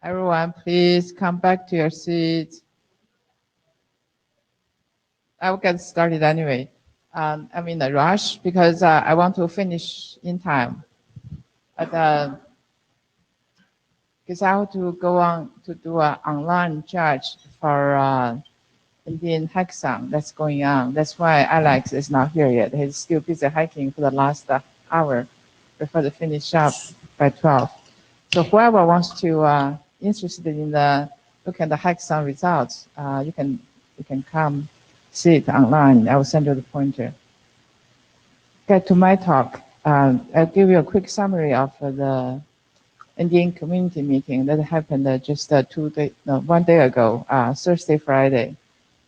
Everyone, please come back to your seats. I will get started anyway. I'm in a rush because I want to finish in time. But because I have to go on to do an online judge for Indian hackathon that's going on. That's why Alex is not here yet. He's still busy hiking for the last hour before they finish up by 12. So whoever wants to interested in look at the hackathon results, you can come see it online. I will send you the pointer. Get to my talk. I'll give you a quick summary of the Indian community meeting that happened just 1 day ago, Thursday, Friday,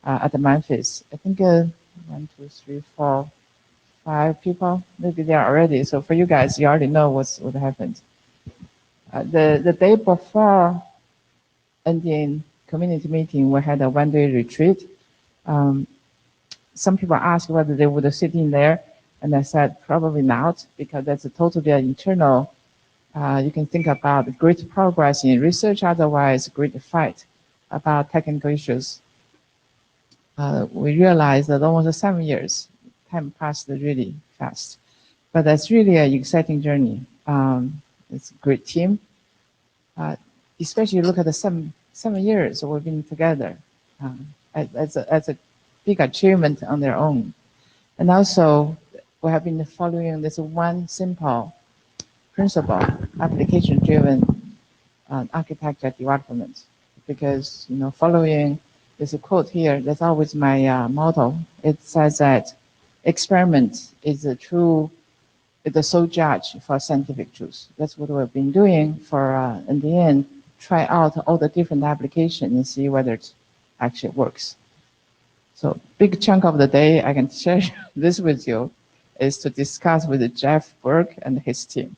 at Memphis. I think 1, 2, 3, 4, 5 people, maybe there already. So for you guys, you already know what happened. The day before Indian community meeting, we had a 1-day retreat. Some people asked whether they would sit in there, and I said probably not, because that's a totally internal. You can think about great progress in research, otherwise great fight about technical issues. We realized that almost 7 years, time passed really fast. But that's really an exciting journey. It's a great team. Especially look at the seven years we've been together. That's a big achievement on their own. And also, we have been following this one simple principle, application-driven architecture development. Because, following this quote here, that's always my motto. It says that experiment is the sole judge for scientific truth. That's what we've been doing for, in the end, try out all the different applications and see whether it actually works. So big chunk of the day, I can share this with you, is to discuss with Jeff Burke and his team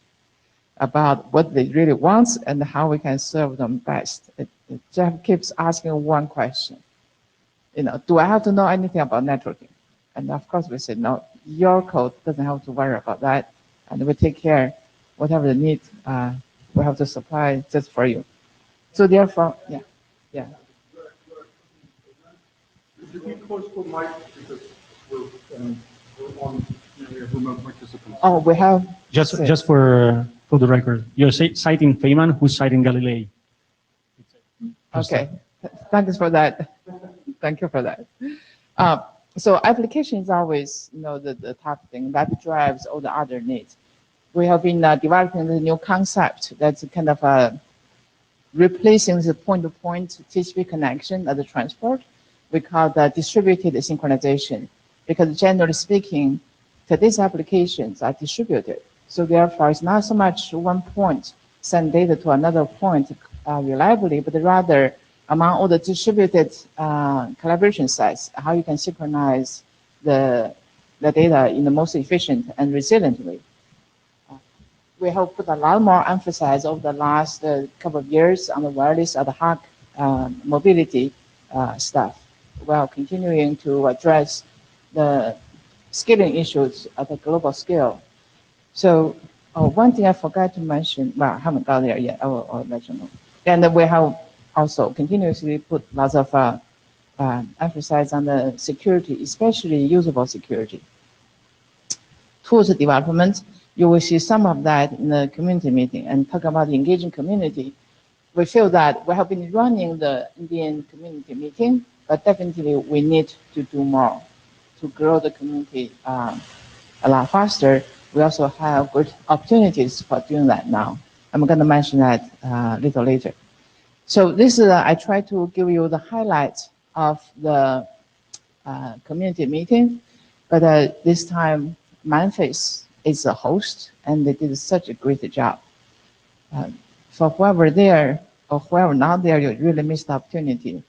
about what they really want and how we can serve them best. Jeff keeps asking one question, do I have to know anything about networking? And of course we said, no, your code doesn't have to worry about that. And we take care, whatever the need, we have to supply just for you. So therefore, yeah. You can close the mic because we're on remote participants. Oh, we have just for the record, you're citing Feynman, who's citing Galilei. Okay, thanks for that. Thank you for that. So application is always, the top thing that drives all the other needs. We have been developing the new concept that's kind of replacing the point-to-point TCP connection as a transport. We call that distributed synchronization, because generally speaking, today's applications are distributed. So therefore, it's not so much one point send data to another point reliably, but rather among all the distributed collaboration sites, how you can synchronize the data in the most efficient and resilient way. We have put a lot more emphasis over the last couple of years on the wireless ad hoc mobility stuff, while continuing to address the scaling issues at a global scale. So one thing I forgot to mention, well, I haven't got there yet, I'll let you know. And we have also continuously put lots of emphasis on the security, especially usable security. Tools development, you will see some of that in the community meeting. And talk about the engaging community, we feel that we have been running the Indian community meeting, but definitely we need to do more to grow the community a lot faster. We also have good opportunities for doing that now. I'm going to mention that a little later. So this is, I try to give you the highlights of the community meeting, but this time Memphis is the host, and they did such a great job. For whoever there or whoever not there, you really missed the opportunity.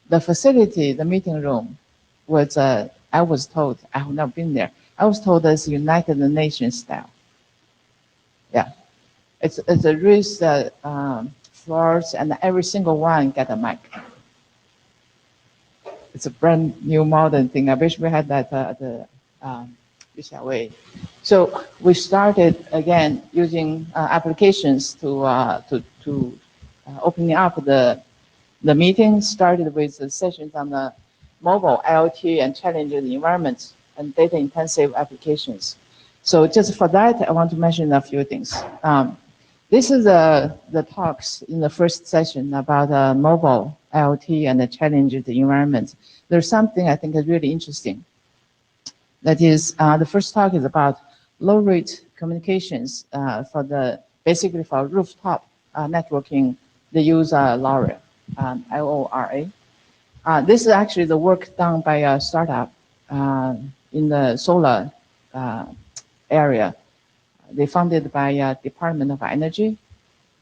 The facility, the meeting room, was, I was told, I have not been there, I was told it's United Nations style. Yeah, it's a raised floors, and every single one get a mic. It's a brand new modern thing. I wish we had that at the UCLA. So we started again using applications to opening up the meeting started with the sessions on the mobile IoT and challenging environments and data-intensive applications. So just for that, I want to mention a few things. This is the talks in the first session about mobile IoT and the challenging environments. There's something I think is really interesting. That is, the first talk is about low-rate communications basically for rooftop networking. They use LoRa, LoRa. This is actually the work done by a startup in the solar area. They funded by Department of Energy.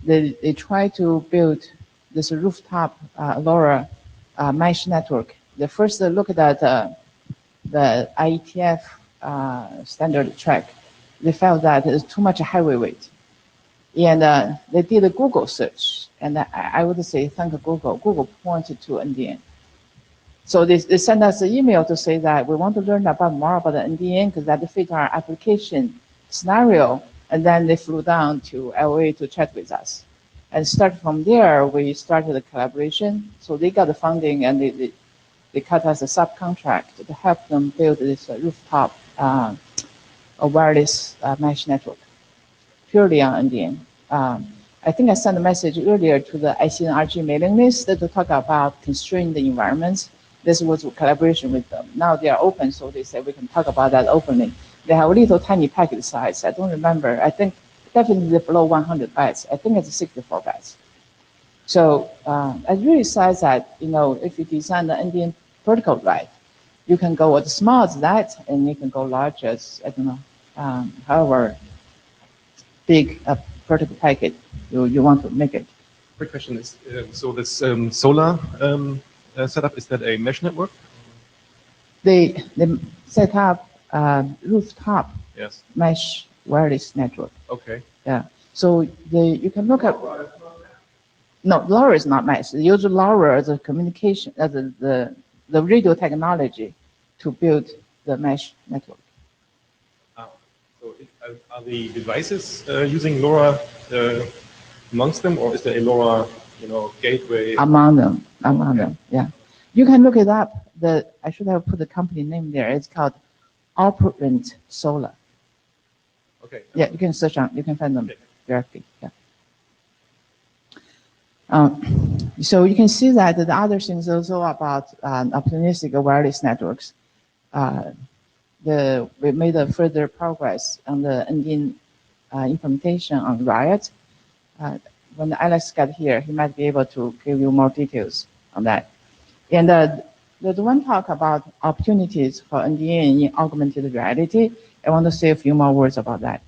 They try to build this rooftop LoRa mesh network. They first looked at the IETF standard track. They felt that it's too much highway weight. And they did a Google search. And I would say, thank Google. Google pointed to NDN. So they sent us an email to say that we want to learn more about the NDN because that fits our application scenario. And then they flew down to LA to chat with us. And start from there, we started a collaboration. So they got the funding and they cut us a subcontract to help them build this rooftop wireless mesh network, purely on NDN. I think I sent a message earlier to the ICNRG mailing list to talk about constrained environments. This was a collaboration with them. Now they are open, so they said we can talk about that openly. They have a little tiny packet size. I don't remember. I think definitely below 100 bytes. I think it's 64 bytes. So it really says that, if you design the NDN protocol right, you can go as small as that, and you can go large as, I don't know, however big a protocol packet you want to make it. Quick question is, so this solar setup, is that a mesh network? They set up rooftop Yes. mesh wireless network. Okay. Yeah. So you can look at. No, LoRa is not mesh. They use LoRa as a communication, as the radio technology to build the mesh network. So are the devices using LoRa amongst them, or is there a LoRa, gateway? Among them, yeah. You can look it up. I should have put the company name there. It's called Operant Solar. Okay. Yeah, you can search on. You can find them directly. Yeah. So you can see that the other things also about opportunistic wireless networks. We made a further progress on the NDN implementation on Riot. When Alex got here, he might be able to give you more details on that. And there's one talk about opportunities for NDN in augmented reality. I want to say a few more words about that.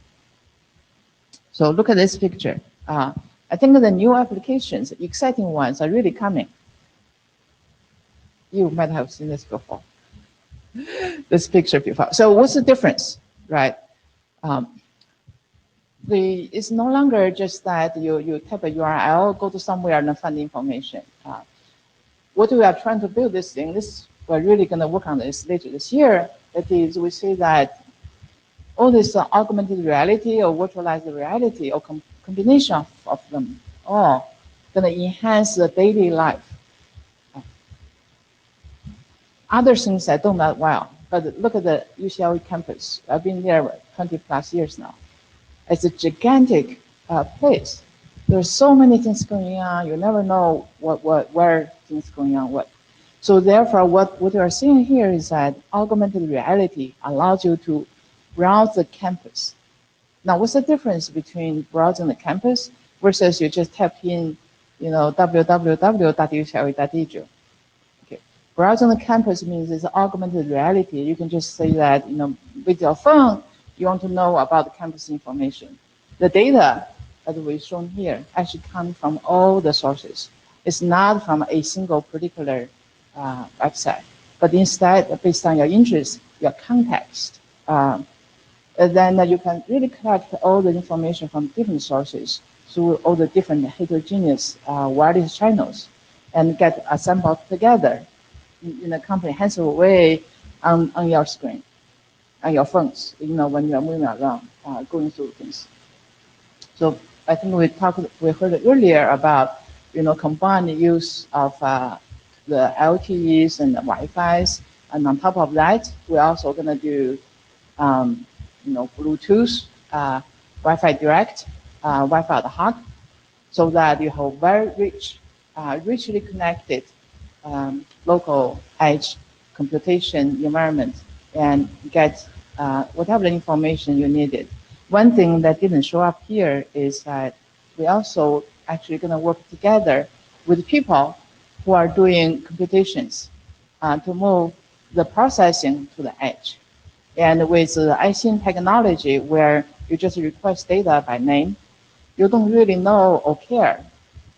So look at this picture. I think the new applications, exciting ones, are really coming. You might have seen this before. This picture before. So what's the difference, right? It's no longer just that you type a URL, go to somewhere and find the information. What we are trying to build this thing, we're really going to work on this later this year. That is, we say that all this augmented reality or virtualized reality or combination of them all going to enhance the daily life. Other things I don't know well, but look at the UCLA campus. I've been there 20 plus years now. It's a gigantic place. There's so many things going on. You never know where things going on. So therefore, what we are seeing here is that augmented reality allows you to browse the campus. Now, what's the difference between browsing the campus versus you just type in, www.ucla.edu? Okay, browsing the campus means it's augmented reality. You can just say that, with your phone, you want to know about the campus information. The data that we've shown here actually comes from all the sources. It's not from a single particular website, but instead, based on your interest, your context, then you can really collect all the information from different sources through all the different heterogeneous wireless channels and get assembled together in a comprehensive way on your screen, on your phones, when you're moving around, going through things. So I think we heard earlier about combine the use of the LTEs and the Wi-Fi's. And on top of that, we're also going to do, Bluetooth, Wi-Fi direct, Wi-Fi ad hoc, so that you have very richly connected local edge computation environment and get whatever information you needed. One thing that didn't show up here is that we also actually going to work together with people who are doing computations to move the processing to the edge. And with the ICN technology, where you just request data by name, you don't really know or care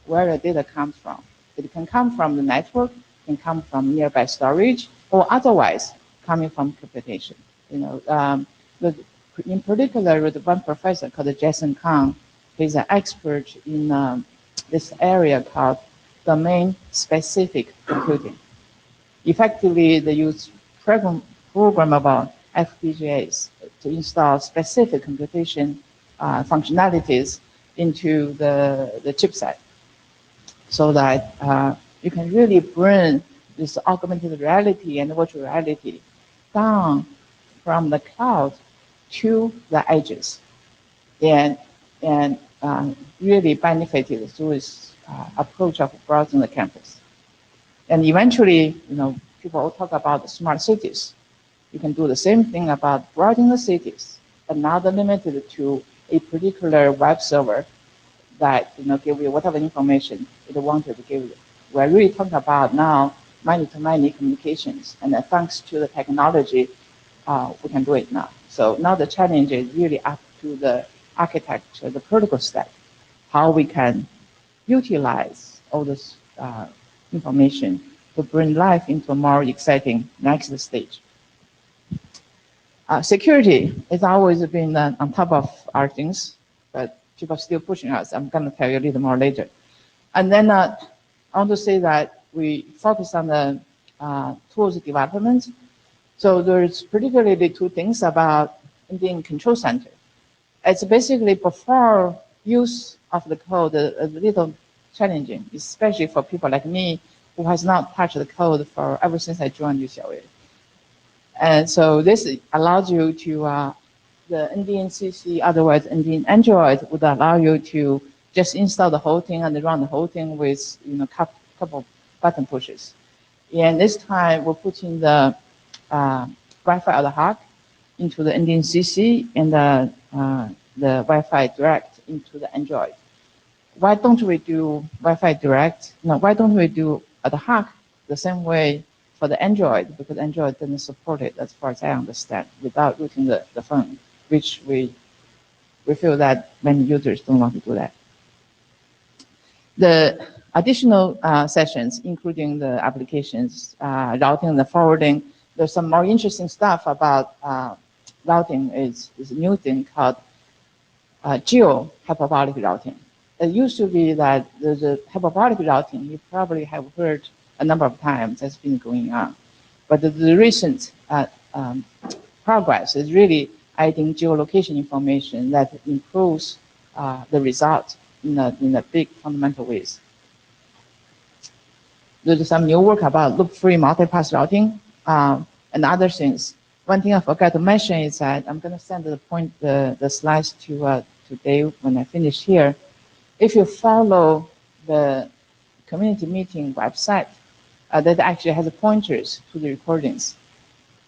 where the data comes from. It can come from the network, can come from nearby storage, or otherwise coming from computation. In particular, with one professor called Jason Kang, he's an expert in this area called domain-specific computing. Effectively, they use programmable FPGAs to install specific computation functionalities into the chipset, so that you can really bring this augmented reality and virtual reality down from the cloud to the edges, and really benefited through this approach of browsing the campus. And eventually, people will talk about smart cities. You can do the same thing about browsing the cities, but not limited to a particular web server that give you whatever information it wanted to give you. We're really talking about now many-to-many communications, and thanks to the technology, we can do it now. So now the challenge is really up to the architecture, the protocol stack, how we can utilize all this information to bring life into a more exciting next stage. Security has always been on top of our things, but people are still pushing us. I'm going to tell you a little more later. And then I want to say that we focus on the tools development. So there's particularly two things about Indian Control Center. It's basically before use of the code a little challenging, especially for people like me who has not touched the code for ever since I joined UCLA. And so this allows you to, the Indian CC, otherwise Indian Android, would allow you to just install the whole thing and run the whole thing with couple button pushes. And this time we're putting the Wi-Fi ad hoc into the Indian CC and the Wi-Fi direct into the Android. Why don't we do Wi-Fi direct? No, why don't we do ad hoc the same way for the Android? Because Android doesn't support it, as far as I understand, without rooting the phone, which we feel that many users don't want to do that. The additional sessions, including the applications, routing and the forwarding, there's some more interesting stuff about routing. Is a new thing called geo-hyperbolic routing. It used to be that there's a hyperbolic routing you probably have heard a number of times that's been going on. But the recent progress is really adding geolocation information that improves the result in a big fundamental ways. There's some new work about loop-free multipath routing and other things. One thing I forgot to mention is that I'm going to send the slides to Dave when I finish here. If you follow the community meeting website, that actually has pointers to the recordings.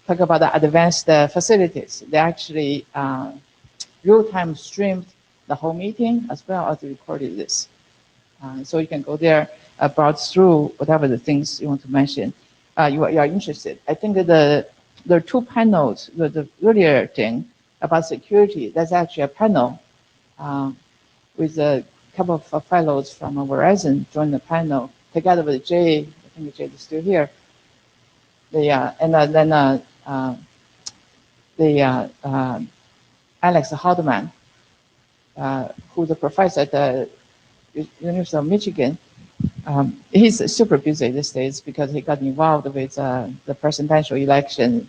Talk about the advanced facilities. They actually real-time streamed the whole meeting as well as recorded this. So you can go there, browse through whatever the things you want to mention. You are interested. I think that there are two panels. The earlier thing about security, that's actually a panel with a couple of fellows from Verizon joined the panel together with Jay. I think Jay is still here. Alex Haldeman, who's a professor at the University of Michigan. He's super busy these days because he got involved with the presidential election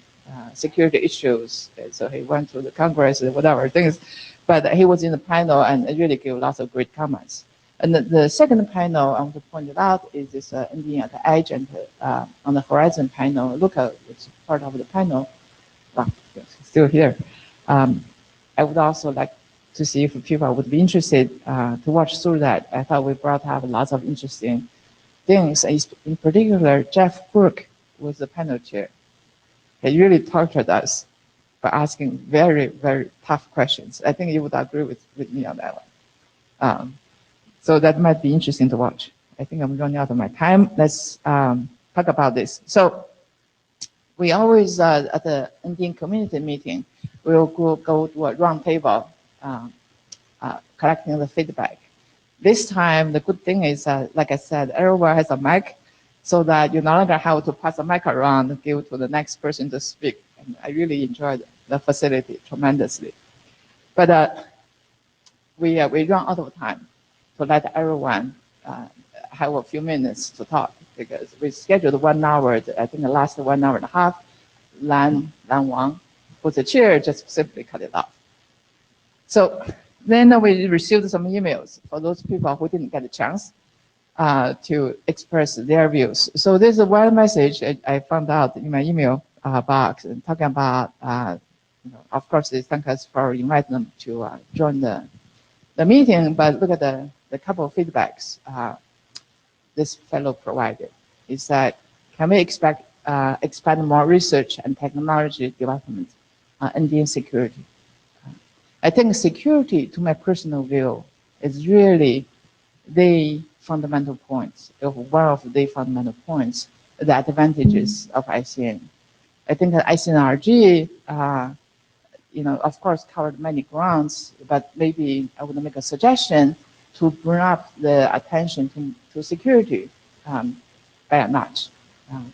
security issues. So he went to the Congress and whatever things, but he was in the panel and really gave lots of great comments. And the second panel I want to point it out is this ending at the edge and on the horizon panel. Look at it's part of the panel. Well, it's still here. I would also like to see if people would be interested to watch through that. I thought we brought up lots of interesting things. In particular, Jeff Brook was the panel chair. He really tortured us by asking very, very tough questions. I think you would agree with me on that one. So that might be interesting to watch. I think I'm running out of my time. Let's talk about this. So we always, at the Indian community meeting, we'll go to a round table, collecting the feedback. This time, the good thing is, like I said, everyone has a mic, so that you no longer have to pass the mic around and give to the next person to speak. And I really enjoyed the facility tremendously. But we run out of time to let everyone have a few minutes to talk, because we scheduled 1 hour. I think the last 1 hour and a half, Lan Wang, who's the chair, just simply cut it off. So then we received some emails for those people who didn't get a chance to express their views. So there's one message I found out in my email box, and talking about, of course, they thank us for inviting them to join the meeting, but look at the couple of feedbacks this fellow provided. Is that, can we expect expand more research and technology development on Indian security? I think security, to my personal view, is really the fundamental points, one of the fundamental points, the advantages of ICN. I think that ICNRG, of course, covered many grounds, but maybe I would make a suggestion to bring up the attention to security by a notch,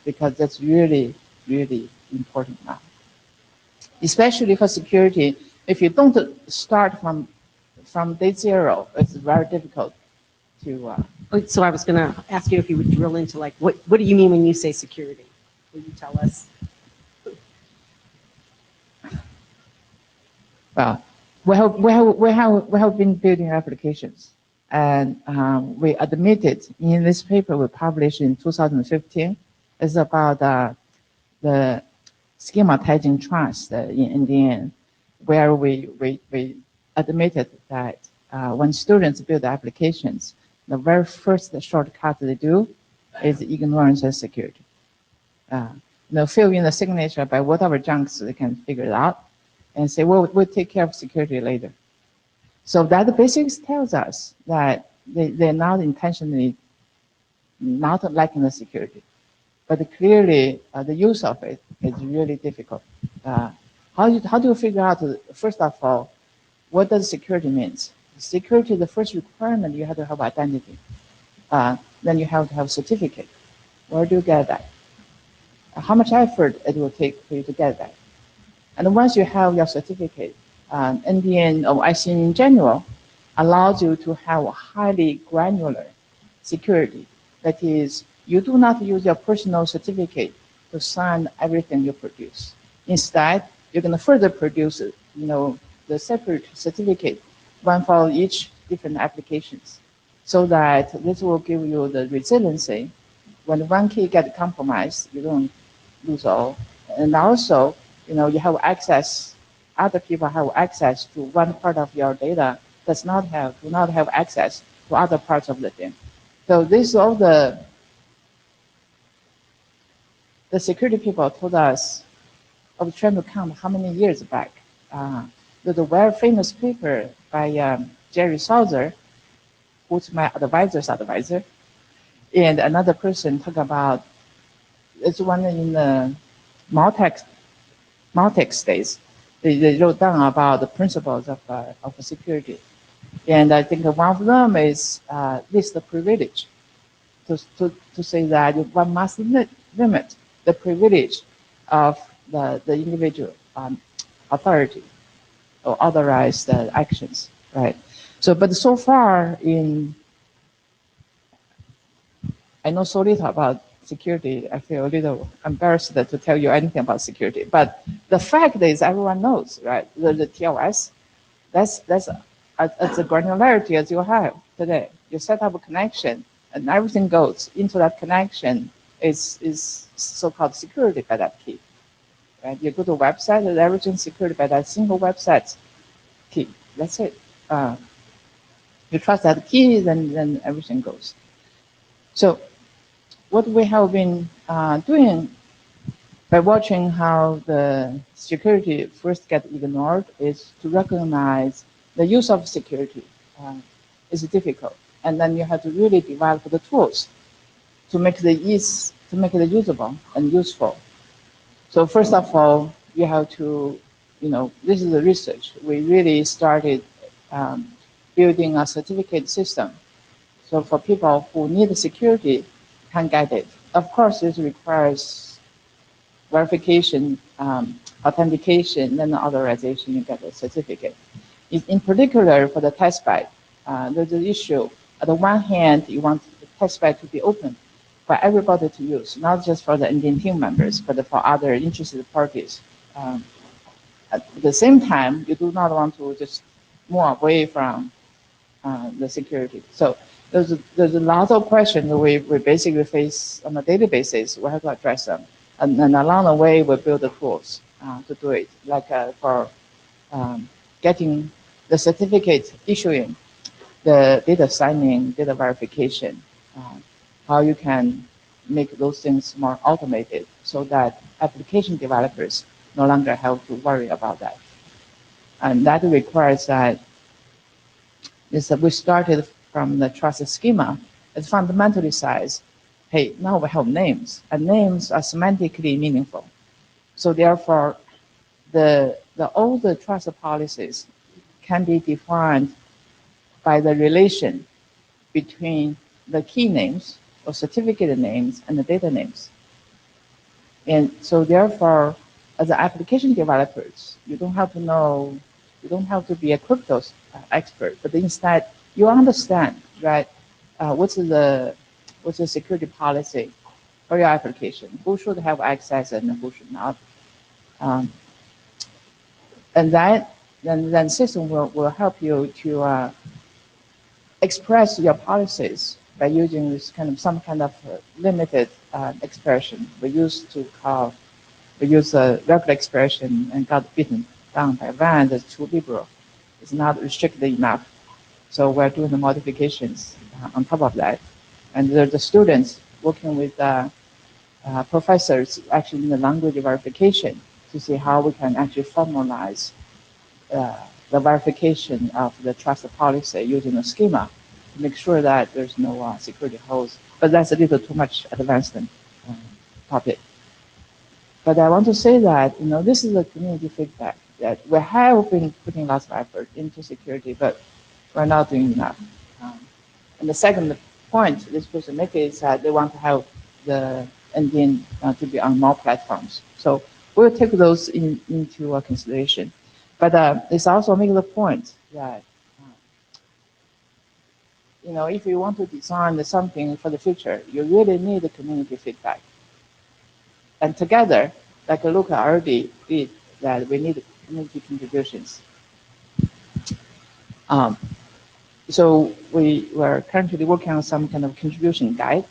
because that's really, really important now. Especially for security, if you don't start from day zero, it's very difficult to. So I was going to ask you if you would drill into, like, what do you mean when you say security? Will you tell us? Well, we have been building applications, and we admitted in this paper we published in 2015. It's about the schematizing trust in Indian, where we admitted that when students build applications, the very first shortcut they do is ignorance and security. Fill in the signature by whatever junks they can figure it out, and say, well, we'll take care of security later. So that the basics tells us that they're not intentionally not lacking the security, but clearly the use of it is really difficult. How do you figure out, first of all, what does security means? Security, the first requirement, you have to have identity. Then you have to have certificate. Where do you get that? How much effort it will take for you to get that? And once you have your certificate, NDN or ICN in general allows you to have a highly granular security. That is, you do not use your personal certificate to sign everything you produce. Instead, you're going to further produce, the separate certificate, one for each different applications, so that this will give you the resiliency. When one key gets compromised, you don't lose all. And also, you have access, other people have access to one part of your data do not have access to other parts of the thing. So this is all the security people told us. I was trying to count how many years back. There's a very famous paper by Jerry Sauter, who's my advisor's advisor, and another person talk about, it's one in the Maltex days. They wrote down about the principles of security. And I think one of them is this, the privilege, to say that one must limit the privilege of the individual authority or authorized actions, right? So, but so far I know so little about security, I feel a little embarrassed to tell you anything about security. But the fact is, everyone knows, right? The TLS, that's as a granularity as you have today. you set up a connection, and everything goes into that connection is so-called security by that key. Right? You go to a website, and everything's secured by that single website key. That's it. You trust that key, then everything goes. So what we have been doing by watching how the security first get ignored is to recognize the use of security is difficult, and then you have to really develop the tools to make it usable and useful. So first of all, you have to, this is the research. We really started building a certificate system. So for people who need security, can get it. Of course, this requires verification, authentication, then authorization, you get a certificate. In particular, for the test bed, there's an issue. On the one hand, you want the test bed to be open for everybody to use, not just for the Indian team members, but for other interested parties. At the same time, you do not want to just move away from the security. So there's a lot of questions we basically face on a daily basis. We have to address them. And along the way, we build the tools to do it, like for getting the certificate issuing, the data signing, data verification, how you can make those things more automated so that application developers no longer have to worry about that. And that requires that we started from the trust schema. It's fundamentally says, hey, now we have names, and names are semantically meaningful. So therefore, all the trust policies can be defined by the relation between the key names or certificate names and the data names. And so therefore, as the application developers, you don't have to be a crypto expert, but instead you understand, right, what's the security policy for your application, who should have access and who should not. And then system will help you to express your policies by using this some kind of limited expression. We use a regular expression and got beaten down by van that's too liberal. It's not restricted enough. So we're doing the modifications on top of that. And the students working with professors actually in the language verification to see how we can actually formalize the verification of the trust policy using a schema to make sure that there's no security holes. But that's a little too much advanced topic. But I want to say that, this is a community feedback that we have been putting lots of effort into security, but we're not doing enough. And the second point this person makes is that they want to have the Indian to be on more platforms. So we'll take those into consideration. But it's also making the point that, if you want to design something for the future, you really need the community feedback. And together, like Luca already did, that we need community contributions. So we were currently working on some kind of contribution guide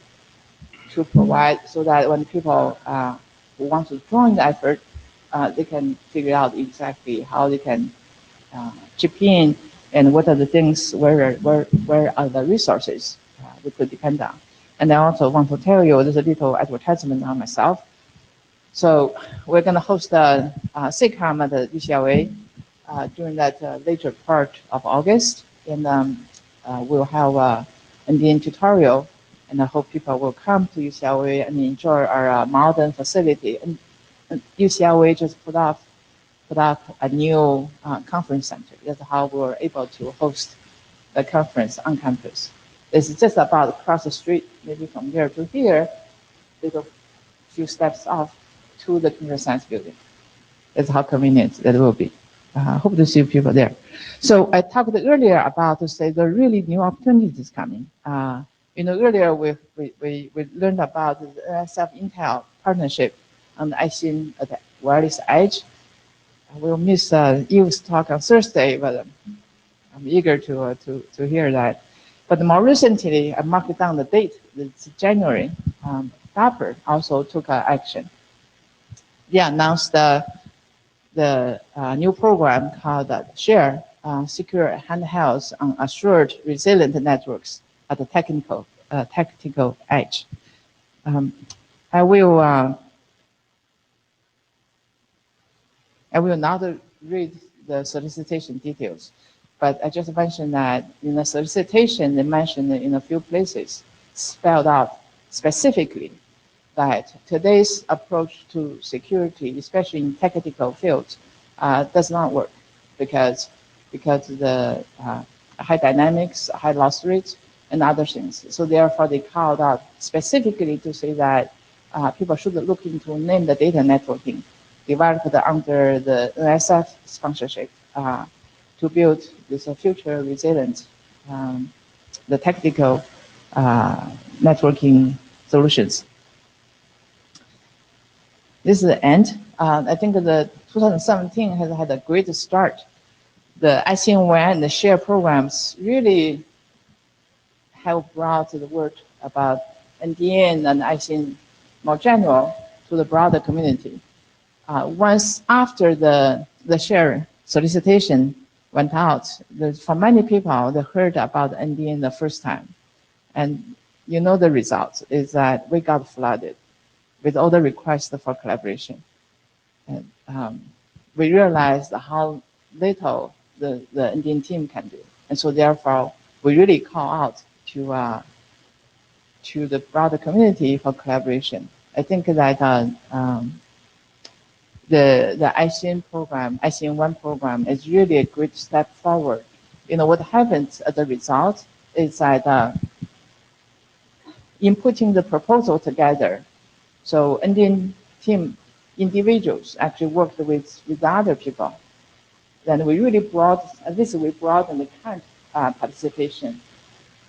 to provide so that when people who want to join the effort, they can figure out exactly how they can chip in and what are the things, where are the resources we could depend on. And I also want to tell you, there's a little advertisement on myself. So we're going to host a SIGCOM at the UCLA during that later part of August. And we'll have Indian tutorial. And I hope people will come to UCLA and enjoy our modern facility. And UCLA just put up a new conference center. That's how we were able to host the conference on campus. It's just about across the street, maybe from here to here, little few steps off to the computer science building. That's how convenient that will be. Hope to see people there. So I talked earlier about to say there are really new opportunities coming. Earlier we learned about the NSF-Intel partnership on the ICN at the wireless edge. We'll miss Eve's talk on Thursday, but I'm eager to hear that. But more recently, I marked down the date, it's January, DARPA also took action. They announced the new program called SHARE, Secure Handhelds on Assured Resilient Networks at the tactical edge. I will not read the solicitation details, but I just mentioned that in the solicitation, they mentioned in a few places, spelled out specifically that today's approach to security, especially in tactical fields, does not work because of the high dynamics, high loss rates, and other things. So therefore, they called out specifically to say that people should look into named data networking, developed under the NSF sponsorship to build this future resilient, the tactical networking solutions. This is the end. I think the 2017 has had a great start. The ICNRG and the SHARE programs really have brought the word about NDN and ICN more general to the broader community. Once after the SHARE solicitation went out, for many people, they heard about NDN the first time. And you know the result is that we got flooded with all the requests for collaboration. And we realized how little the Indian team can do. And so therefore, we really call out to the broader community for collaboration. I think that the ICN program, ICN1 program is really a great step forward. You know, what happens as a result is that in putting the proposal together, so Indian team individuals actually worked with other people. Then we really at least we broadened the kind participation.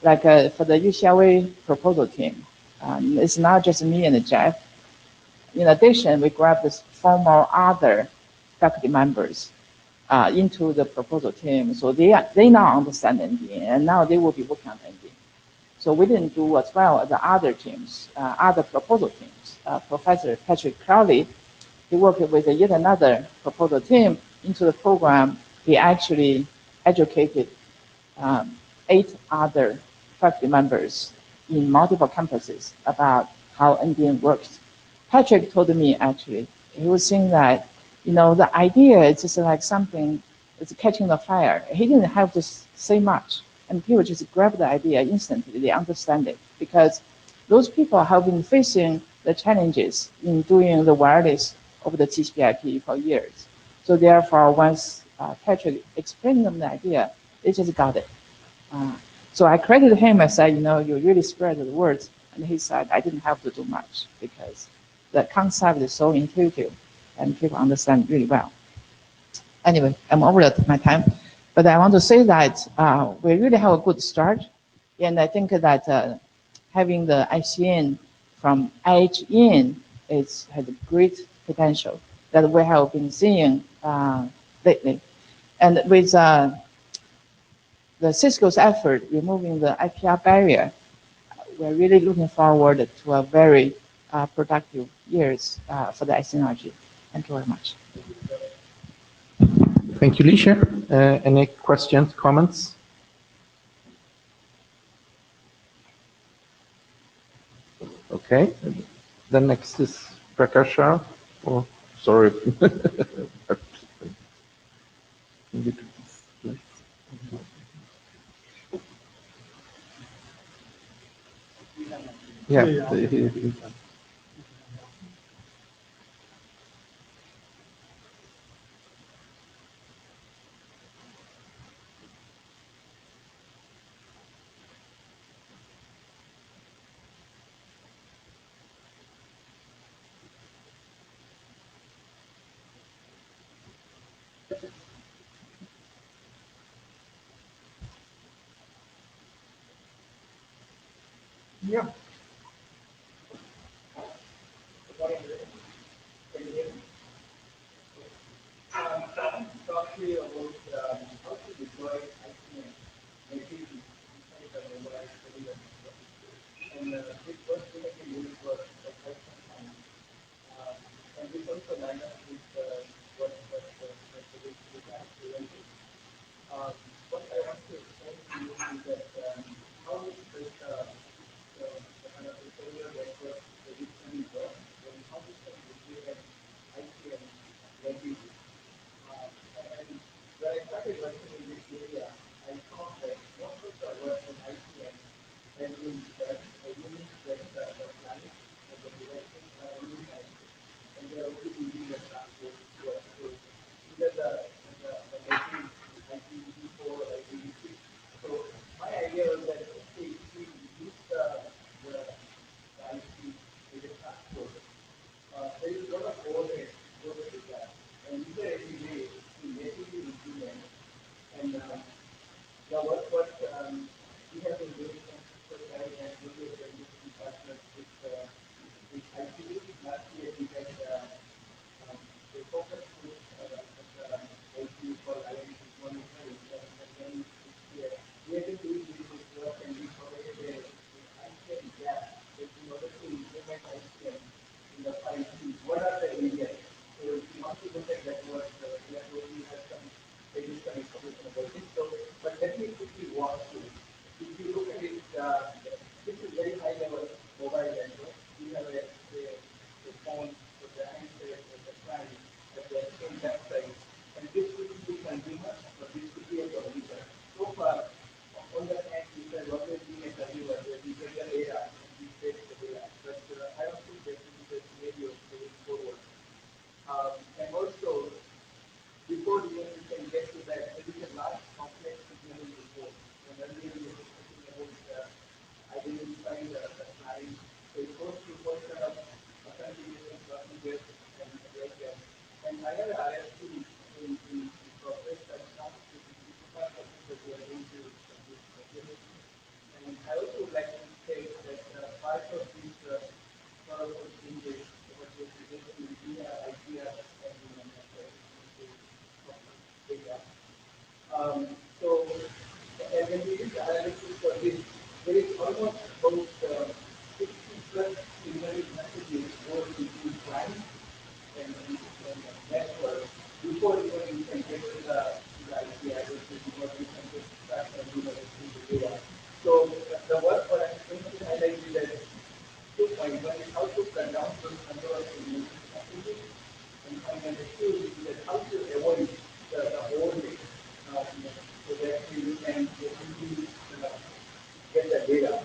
Like for the UCLA proposal team, it's not just me and Jeff. In addition, we grabbed 4 more other faculty members into the proposal team. So they now understand NDN, and now they will be working on NDN. So we didn't do as well as the other teams, other proposal teams. Professor Patrick Crowley, he worked with yet another proposal team into the program. He actually educated 8 other faculty members in multiple campuses about how NDN works. Patrick told me actually, he was saying that, you know, the idea is just like something, it's catching the fire. He didn't have to say much, and people just grab the idea instantly, they understand it, because those people have been facing the challenges in doing the wireless over the TCP/IP for years. So therefore, once Patrick explained them the idea, they just got it. So I credited him. I said, you know, you really spread the words. And he said, I didn't have to do much because the concept is so intuitive and people understand really well. Anyway, I'm over my time, but I want to say that we really have a good start. And I think that having the ICN from edge in has a great potential that we have been seeing lately. And with the Cisco's effort removing the IPR barrier, we're really looking forward to a very productive years for the ICNRG. Thank you very much. Thank you, Lisha. Any questions, comments? Okay. The next is Prakasha. Oh, sorry. Yeah. Yeah. information about it. So, but let me quickly walk through. If you look at it, this is very high level mobile network. You have a phone with the handset and the client at the same left side, and this could be consumer, or this could be a producer. So far, on the hand, you can always be a consumer, where you get the data and you take the data. But I don't think that this is a scenario going forward. And also, before even you can get to that, there is a large complex signal report. And earlier we were talking about identifying the client. So it goes through what kind of authentication procedures and like that. And I have an RFP in progress that comes to the that we are going to this. And I also would like to say that part of these sort of changes, what we are suggesting, we have ideas and data. So, and when we did the analysis for this, there is almost about 60 plus generic messages going between clients and network before even you can get to the idea, which is what you can just start and do the data. So, the work what I'm going to highlight is that 2.1 is how to cut down those number of messages, and number 2 is that how to avoid the overlay. So that you can easily get the data.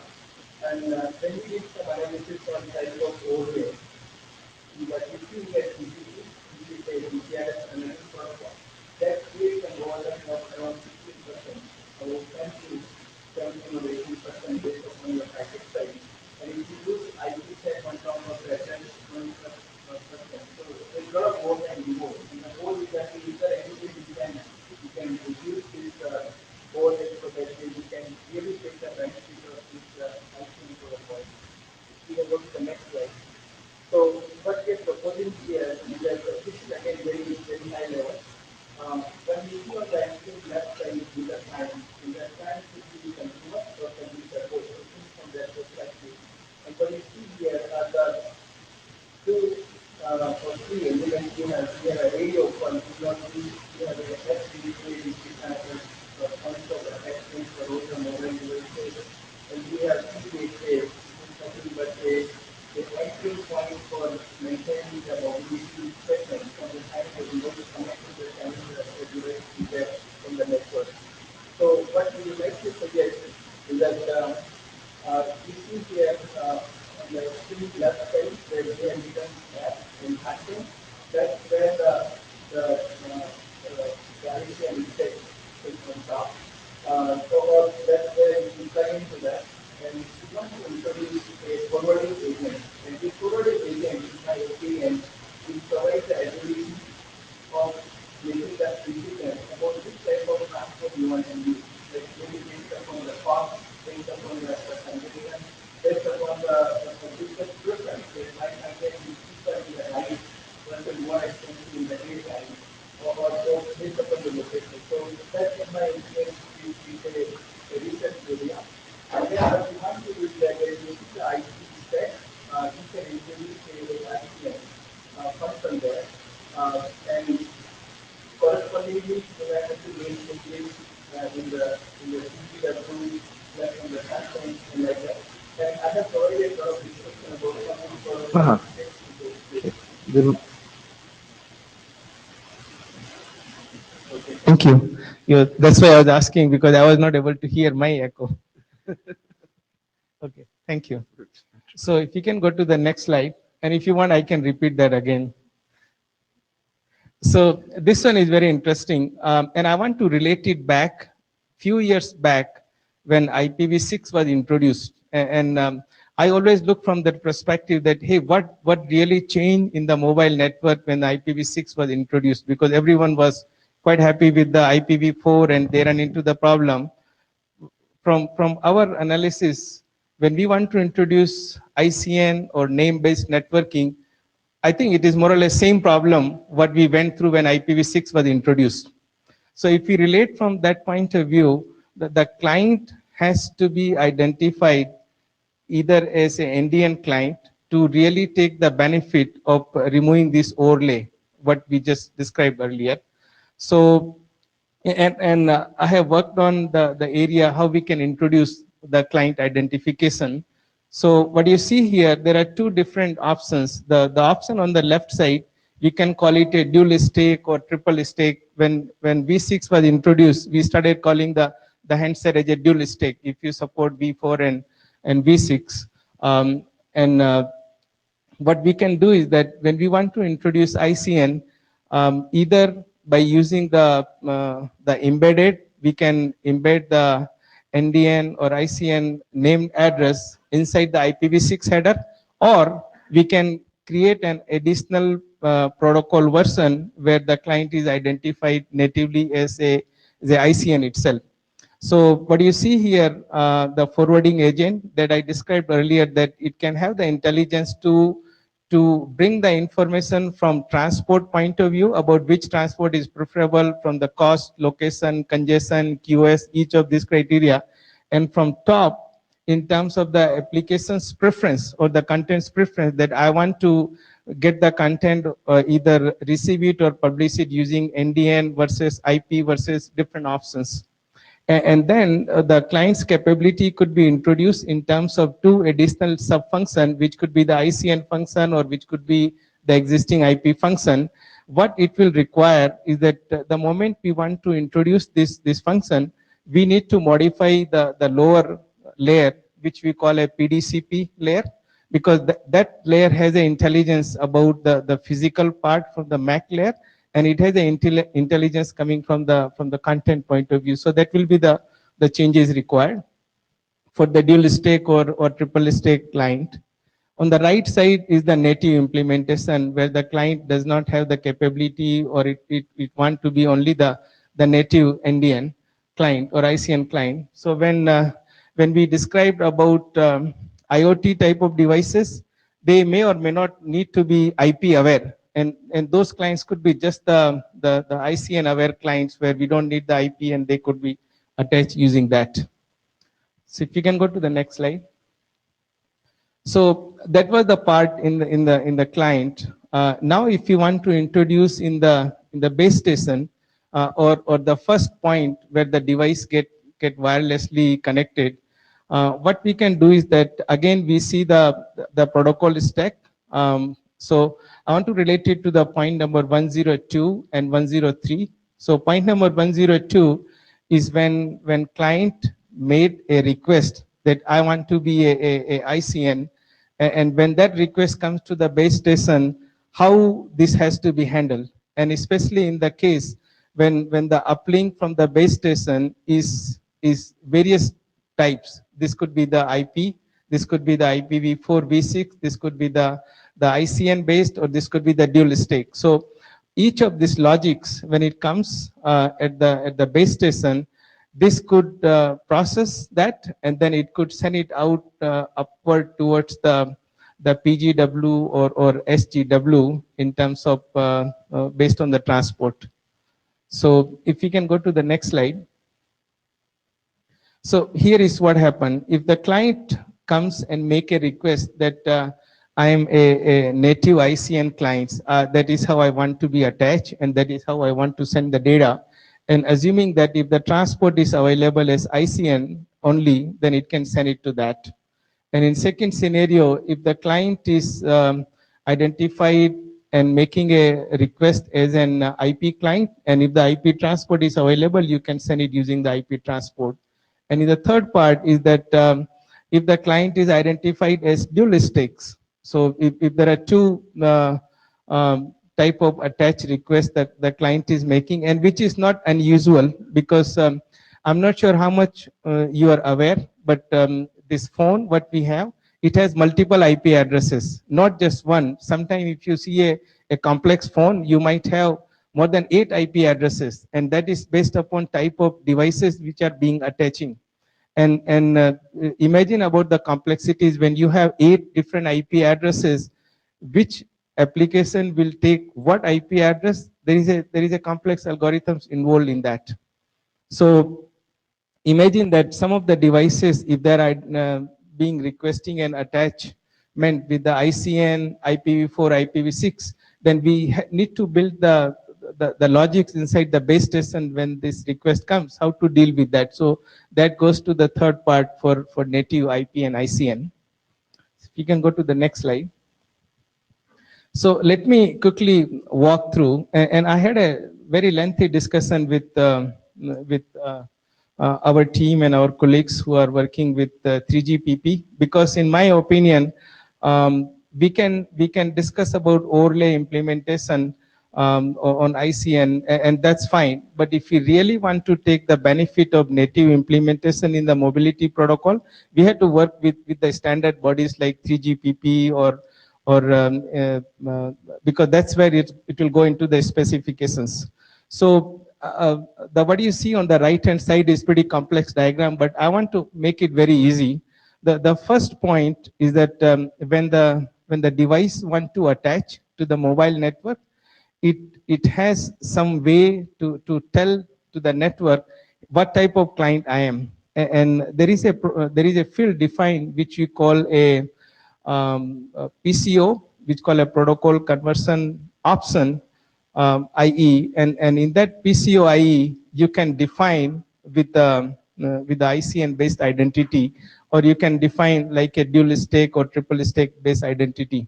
And when we did some analysis on type of overlay, but if you get DCP, which is a DCRS analysis protocol, that creates an overlap of around 16%, about 10 to 17 or 18% based upon your packet size. And if you use IETF on top of that, then it's 20%. So there's a lot of overlap involved. And the goal is that you can reduce this overhead so that you can really take the benefit of this ICNRG protocol. We can go to the next slide. So what we are proposing here is that this is again very, very high level. When we see on the extreme left side is the time, in the time should be consumer or can be support from that perspective. And what you see here are the two or three elements we have. We have a radio quality, we have a SDK, points of the exchange for all the mobile devices, and we have CDHA, nothing but a entry point for maintaining the mobility spectrum from the time that you want to connect to the channel that the device is there from the network. So what we would like to suggest is that you see here on the extreme left side where we have written in action, that's where the ICN text is on top. So that's where we plug into that. And we want to introduce a forwarding agent. And this forwarding agent, in my opinion, will provide the ability of making that decision about which type of transport you want to use. Like maybe based upon the cost, based upon the convenience, based upon the business preference. It might have been cheaper in the night versus more expensive in the daytime, or based upon the location. So that, in my opinion, is a research area. And then what we want to do is that when you see the IT stack, you can introduce a ICN function there. And correspondingly, you have to make changes in the CPW, like in the content and like that. And I have provided a lot of discussion about Thank you. That's why I was asking, because I was not able to hear my echo. Okay, thank you. So if you can go to the next slide, and if you want, I can repeat that again. So this one is very interesting, and I want to relate it back few years back when IPv6 was introduced. And I always look from that perspective that, hey, what really changed in the mobile network when IPv6 was introduced? Because everyone was quite happy with the IPv4 and they ran into the problem. From our analysis, when we want to introduce ICN or name-based networking, I think it is more or less same problem what we went through when IPv6 was introduced. So if we relate from that point of view, the client has to be identified either as an Indian client to really take the benefit of removing this overlay, what we just described earlier. So And I have worked on the area how we can introduce the client identification. So what you see here, there are two different options. The option on the left side, you can call it a dual stake or triple stake. When V6 was introduced, we started calling the handset as a dual stake if you support V4 and V6. And what we can do is that when we want to introduce ICN, either by using the embedded, we can embed the NDN or ICN named address inside the IPv6 header, or we can create an additional protocol version where the client is identified natively as the ICN itself. So what you see here, the forwarding agent that I described earlier, that it can have the intelligence to bring the information from transport point of view about which transport is preferable from the cost, location, congestion, QoS, each of these criteria. And from top, in terms of the application's preference or the content's preference, that I want to get the content either receive it or publish it using NDN versus IP versus different options. And then the client's capability could be introduced in terms of two additional sub-function, which could be the ICN function or which could be the existing IP function. What it will require is that the moment we want to introduce this function, we need to modify the lower layer, which we call a PDCP layer, because that layer has an intelligence about the physical part from the MAC layer, and it has an intelligence coming from the content point of view. So that will be the changes required for the dual stake or triple stake client. On the right side is the native implementation, where the client does not have the capability, or it want to be only the native NDN client or ICN client. So when we described about IoT type of devices, they may or may not need to be IP aware. And those clients could be just the ICN aware clients where we don't need the IP and they could be attached using that. So if you can go to the next slide. So that was the part in the client. Now if you want to introduce in the base station or the first point where the device get wirelessly connected, what we can do is that again we see the protocol stack. So I want to relate it to the point number 102 and 103. So point number 102 is when client made a request that I want to be a ICN, and when that request comes to the base station, how this has to be handled. And especially in the case when the uplink from the base station is various types. This could be the IP, this could be the IPv4 v6, this could be the ICN based, or this could be the dual stake. So each of these logics, when it comes at the base station, this could process that, and then it could send it out upward towards the PGW or SGW in terms of based on the transport. So if you can go to the next slide. So here is what happened. If the client comes and make a request that I am a native ICN client, that is how I want to be attached, and that is how I want to send the data. And assuming that if the transport is available as ICN only, then it can send it to that. And in second scenario, if the client is identified and making a request as an IP client, and if the IP transport is available, you can send it using the IP transport. And in the third part is that if the client is identified as dual stakes, so if there are two type of attached requests that the client is making, and which is not unusual, because I'm not sure how much you are aware, but this phone, what we have, it has multiple IP addresses, not just one. Sometimes if you see a complex phone, you might have more than 8 IP addresses, and that is based upon type of devices which are being attaching. And imagine about the complexities when you have 8 different IP addresses, which application will take what IP address. There is a complex algorithms involved in that. So imagine that some of the devices, if they are being requesting an attachment with the ICN, IPv4, IPv6, then we need to build the logics inside the base station when this request comes, how to deal with that. So that goes to the third part for native IP and ICN. If you can go to the next slide. So let me quickly walk through, and I had a very lengthy discussion with our team and our colleagues who are working with 3GPP, because in my opinion, we can discuss about overlay implementation on ICN, and that's fine. But if we really want to take the benefit of native implementation in the mobility protocol, we have to work with the standard bodies like 3GPP or because that's where it will go into the specifications. So what you see on the right hand side is pretty complex diagram, but I want to make it very easy. The first point is that when the device want to attach to the mobile network, it has some way to tell to the network what type of client I am, and there is a field defined which we call a PCO, which call a protocol conversion option, IE, and in that PCO IE you can define with the ICN based identity, or you can define like a dual stack or triple stack based identity.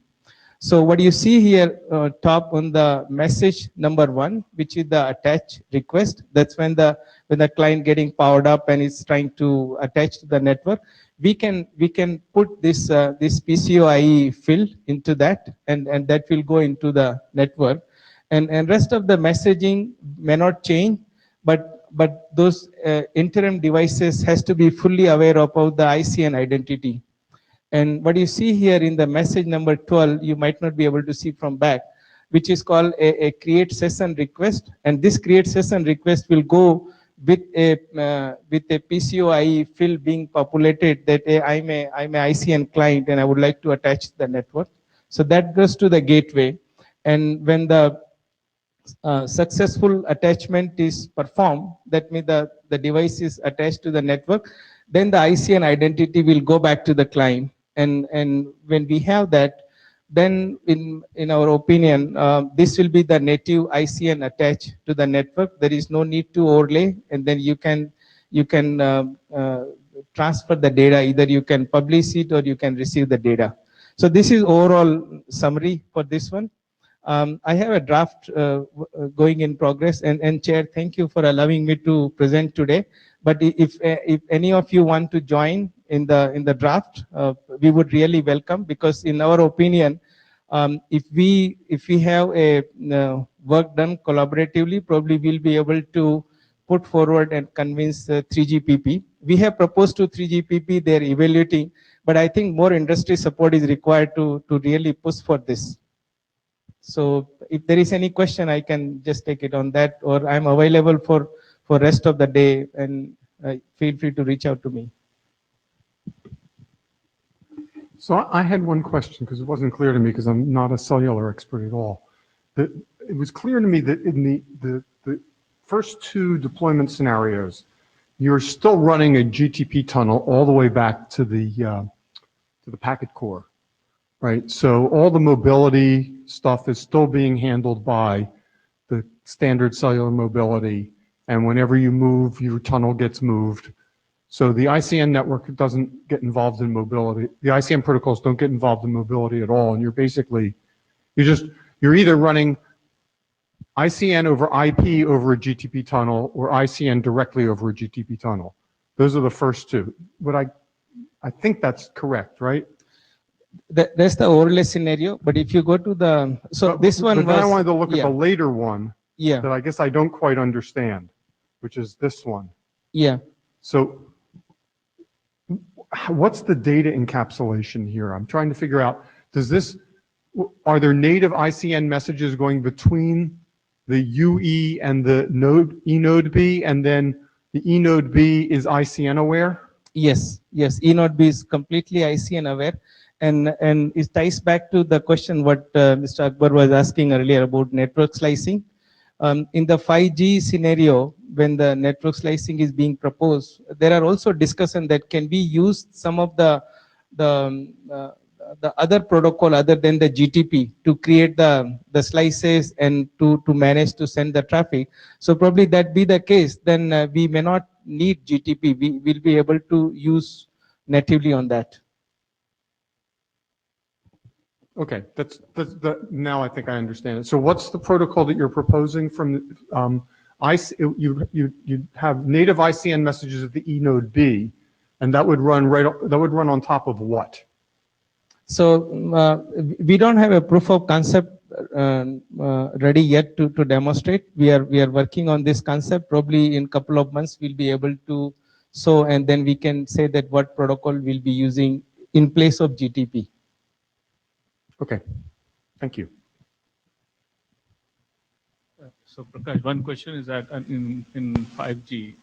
So what you see here top on the message number 1, which is the attach request, that's when the client getting powered up and is trying to attach to the network. We can put this PCOIE field into that, and that will go into the network, and rest of the messaging may not change, but those interim devices has to be fully aware of the ICN identity. And what you see here in the message number 12, you might not be able to see from back, which is called a create session request, and this create session request will go with a PCOIE field being populated that I'm a ICN client and I would like to attach the network. So that goes to the gateway, and when the successful attachment is performed, that means the device is attached to the network, then the ICN identity will go back to the client, and when we have that, then in our opinion, this will be the native ICN attached to the network. There is no need to overlay, and then you can transfer the data. Either you can publish it or you can receive the data. So this is overall summary for this one. I have a draft going in progress, and Chair, thank you for allowing me to present today. But if any of you want to join in the draft, we would really welcome, because in our opinion, if we have a work done collaboratively, probably we'll be able to put forward and convince 3GPP. We have proposed to 3GPP, they're evaluating, but I think more industry support is required to really push for this. So if there is any question, I can just take it on that, or I'm available for rest of the day, and feel free to reach out to me. So I had one question, because it wasn't clear to me, because I'm not a cellular expert at all. It was clear to me that in the first 2 deployment scenarios, you're still running a GTP tunnel all the way back to the packet core, right? So all the mobility stuff is still being handled by the standard cellular mobility, and whenever you move, your tunnel gets moved. So the ICN network doesn't get involved in mobility. The ICN protocols don't get involved in mobility at all, and you're basically, you're either running ICN over IP over a GTP tunnel or ICN directly over a GTP tunnel. Those are the first 2. But I think that's correct, right? That's the overlay scenario, but if you go to the, so this one but was, then I wanted to look yeah, at the later one yeah, that I guess I don't quite understand, which is this one. yeah. So what's the data encapsulation here? I'm trying to figure out, are there native ICN messages going between the UE and the eNode B, and then the eNode B is ICN aware? Yes, eNode B is completely ICN aware, and it ties back to the question what Mr. Akbar was asking earlier about network slicing. In the 5G scenario, when the network slicing is being proposed, there are also discussions that can be used some of the the other protocol other than the GTP to create the slices and to manage to send the traffic. So probably that be the case, then we may not need GTP. We will be able to use natively on that. Okay, now I think I understand it. So what's the protocol that you're proposing from, you have native ICN messages at the E node B, and that would run on top of what? So we don't have a proof of concept ready yet to demonstrate. We are working on this concept. Probably in couple of months we'll be able to show, and then we can say that what protocol we'll be using in place of GTP. Okay, thank you. So Prakash, one question is that in 5G,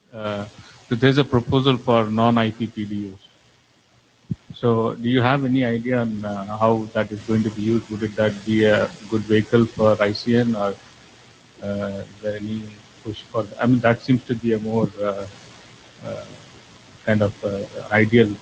there's a proposal for non-IP PDUs. So do you have any idea on how that is going to be used? Would that be a good vehicle for ICN, or is there any push for that? I mean, that seems to be a more kind of ideal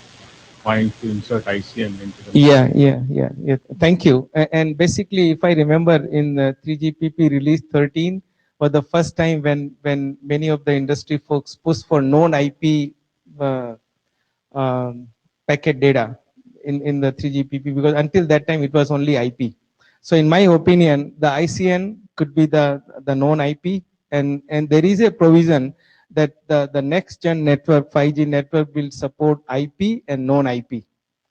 point to insert ICN into the. Yeah. Thank you. And basically, if I remember, in 3GPP release 13 was the first time when many of the industry folks pushed for non-IP packet data in the 3GPP, because until that time it was only IP. So in my opinion, the ICN could be the non-IP, and there is a provision that the next gen network, 5G network, will support IP and non-IP.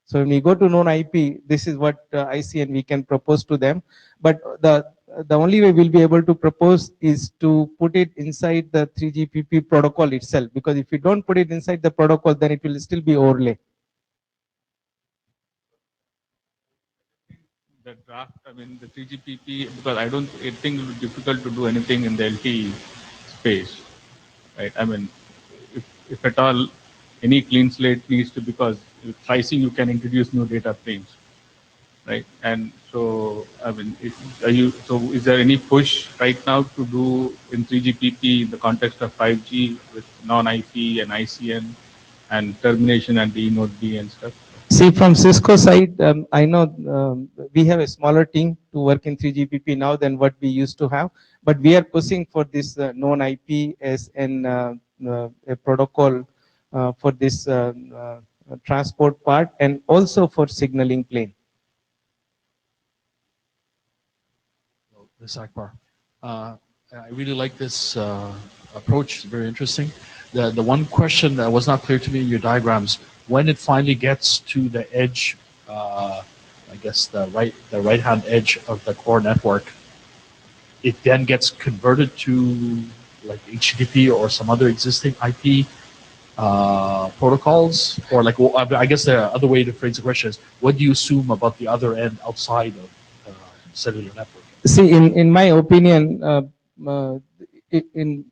So when we go to non-IP, this is what ICN we can propose to them. But the only way we'll be able to propose is to put it inside the 3GPP protocol itself, because if you don't put it inside the protocol, then it will still be overlay. The draft, I mean, the 3GPP, because I think it will be difficult to do anything in the LTE space, right? I mean, if at all, any clean slate needs to, because with pricing you can introduce new data frames, right? And so, I mean, is there any push right now to do in 3GPP in the context of 5G with non-IP and ICN and termination and the node B and stuff? See, from Cisco side, I know we have a smaller team to work in 3GPP now than what we used to have, but we are pushing for this non-IP as a protocol for this transport part, and also for signaling plane. This Akbar. I really like this approach. It's very interesting. The one question that was not clear to me in your diagrams, when it finally gets to the edge, I guess the right hand edge of the core network, it then gets converted to like HTTP or some other existing IP protocols, or like, well, I guess the other way to phrase the question is, what do you assume about the other end outside of cellular network? See, in my opinion, in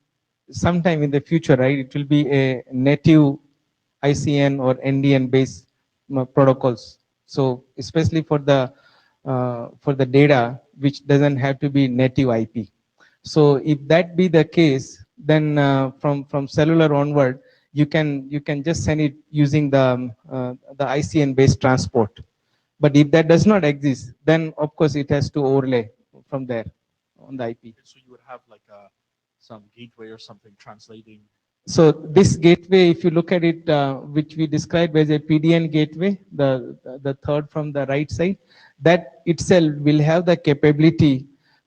sometime in the future, right, it will be a native ICN or NDN based protocols. So especially for the data which doesn't have to be native IP. So if that be the case, then from cellular onward, you can just send it using the ICN based transport. But if that does not exist, then of course it has to overlay from there on the IP. So you would have like some gateway or something translating. So this gateway, if you look at it, which we described as a PDN gateway, the third from the right side, that itself will have the capability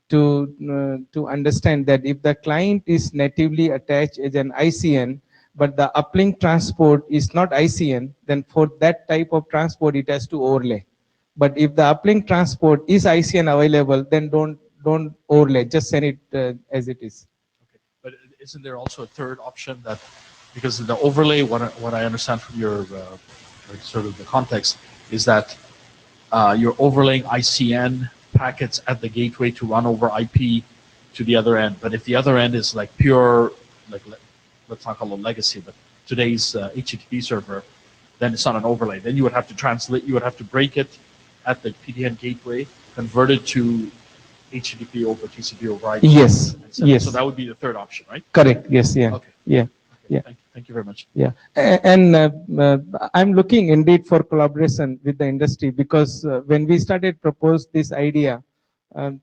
to understand that if the client is natively attached as an ICN, but the uplink transport is not ICN, then for that type of transport, it has to overlay. But if the uplink transport is ICN available, then don't overlay, just send it as it is. Okay, but isn't there also a third option that, because the overlay, what I understand from your sort of the context is that you're overlaying ICN packets at the gateway to run over IP to the other end. But if the other end is like pure, like let's not call it legacy, but today's HTTP server, then it's not an overlay. Then you would have to translate, you would have to break it at the PDN gateway, convert it to HTTP over TCP over IP. Yes, So yes. that would be the third option, right? Correct, yes, yeah. Okay. Yeah. Yeah. Thank you very much. Yeah, and I'm looking indeed for collaboration with the industry because when we started propose this idea,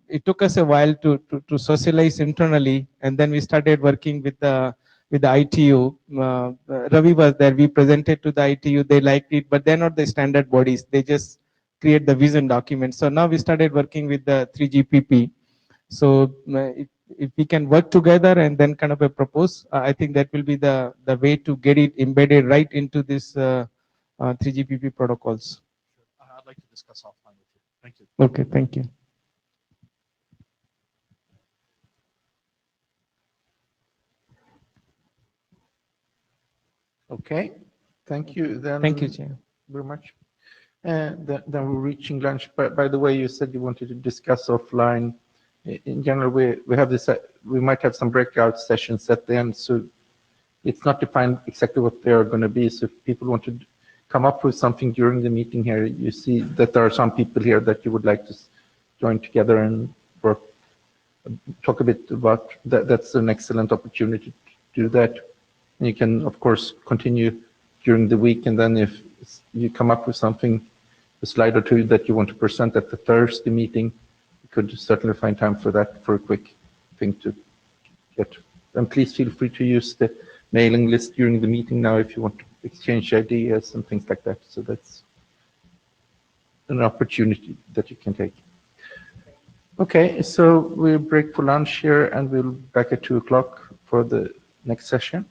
it took us a while to socialize internally, and then we started working with the ITU. Ravi was there. We presented to the ITU. They liked it, but they're not the standard bodies. They just create the vision document. So now we started working with the 3GPP. So if we can work together and then kind of a propose, I think that will be the way to get it embedded right into this 3GPP protocols. I'd like to discuss offline with you. Thank you. Okay, thank you. Okay, thank you then. Thank you, Chair. Very much. Then we're reaching lunch. By the way, you said you wanted to discuss offline. In general, we have this. We might have some breakout sessions at the end, so it's not defined exactly what they are going to be. So if people want to come up with something during the meeting here, you see that there are some people here that you would like to join together and work, talk a bit about that. That's an excellent opportunity to do that. And you can, of course, continue during the week, and then if you come up with something, a slide or two that you want to present at the Thursday meeting, you could certainly find time for that, for a quick thing to get. And please feel free to use the mailing list during the meeting now if you want to exchange ideas and things like that. So that's an opportunity that you can take. Okay, so we'll break for lunch here, and we'll be back at 2 o'clock for the next session.